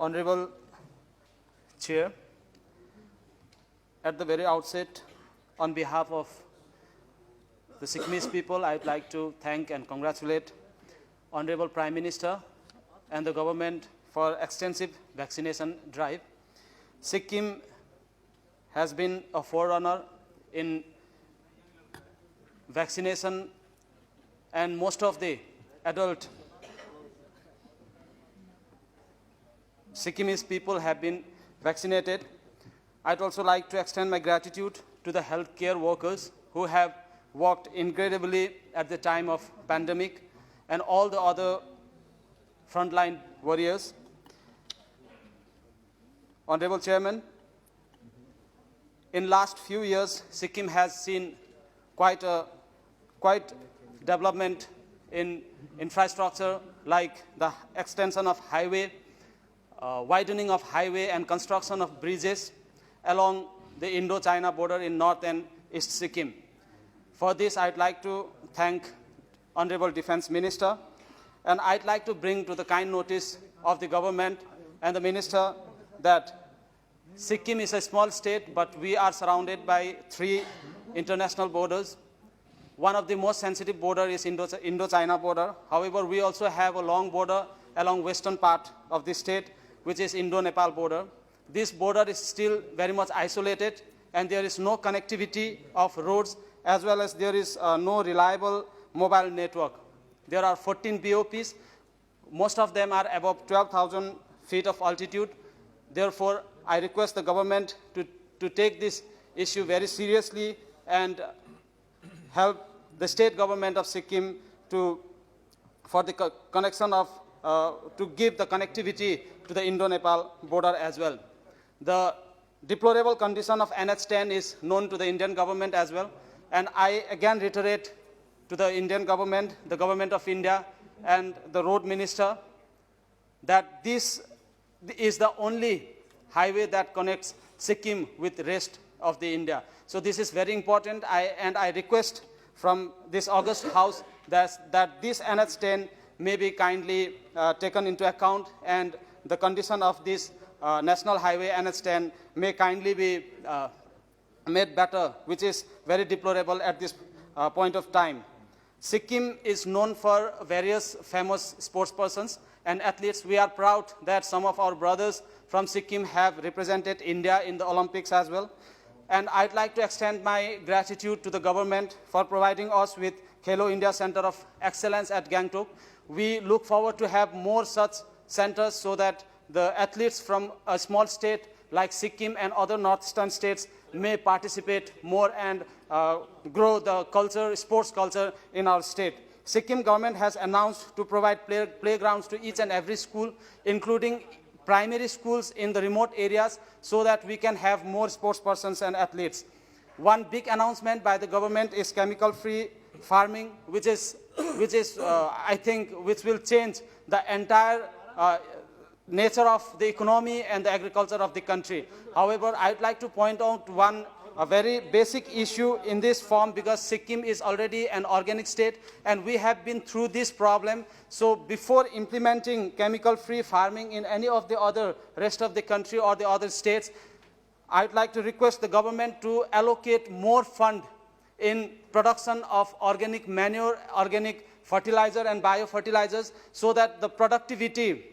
Honorable Chair, at the very outset, on behalf of the Sikkimese people, I would like to thank and congratulate Honorable Prime Minister and the government for extensive vaccination drive. Sikkim has been a forerunner in vaccination, and most of the adult Sikkimese people have been vaccinated. I'd also like to extend my gratitude to the healthcare workers who have worked incredibly at the time of pandemic, and all the other frontline warriors. Honorable Chairman, in last few years, Sikkim has seen quite development in infrastructure, like the extension of highway, widening of highway and construction of bridges along the Indo-China border in North and East Sikkim. For this, I'd like to thank Honorable Defense Minister, and I'd like to bring to the kind notice of the government and the Minister that Sikkim is a small state, but we are surrounded by 3 international borders. One of the most sensitive border is Indo-China border. However, we also have a long border along western part of the state, which is Indo-Nepal border. This border is still very much isolated, and there is no connectivity of roads, as well as there is no reliable mobile network. There are 14 BOPs. Most of them are above 12,000 feet of altitude. Therefore, I request the government to take this issue very seriously and help the state government of Sikkim to give the connectivity to the Indo-Nepal border as well. The deplorable condition of NH10 is known to the Indian government as well, and I again reiterate to the Indian government, the government of India, and the road minister that this is the only highway that connects Sikkim with the rest of the India. So this is very important, and I request from this august house that this NH10 may be kindly taken into account, and the condition of this national highway NH10 may kindly be made better, which is very deplorable at this point of time. Sikkim is known for various famous sportspersons and athletes. We are proud that some of our brothers from Sikkim have represented India in the Olympics as well. And I'd like to extend my gratitude to the government for providing us with Khelo India Center of Excellence at Gangtok. We look forward to have more such centers so that the athletes from a small state like Sikkim and other northeastern states may participate more and grow the culture, sports culture in our state. Sikkim government has announced to provide playgrounds to each and every school, including primary schools in the remote areas, so that we can have more sports persons and athletes. One big announcement by the government is chemical-free farming, which will change the entire nature of the economy and the agriculture of the country. However, I'd like to point out a very basic issue in this form, because Sikkim is already an organic state and we have been through this problem. So before implementing chemical-free farming in any of the other rest of the country or the other states, I'd like to request the government to allocate more fund in production of organic manure, organic fertilizer and biofertilizers, so that the productivity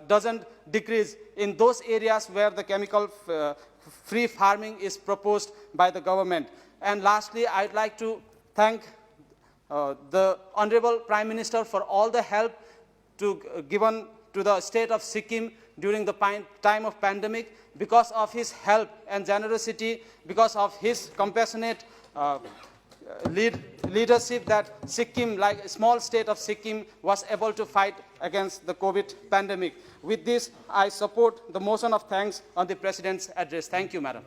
doesn't decrease in those areas where the chemical-free farming is proposed by the government. And lastly, I'd like to thank the Honorable Prime Minister for all the help given to the state of Sikkim during the time of pandemic. Because of his help and generosity, because of his compassionate leadership, that Sikkim, like a small state of Sikkim, was able to fight against the COVID pandemic. With this, I support the motion of thanks on the President's address. Thank you, Madam.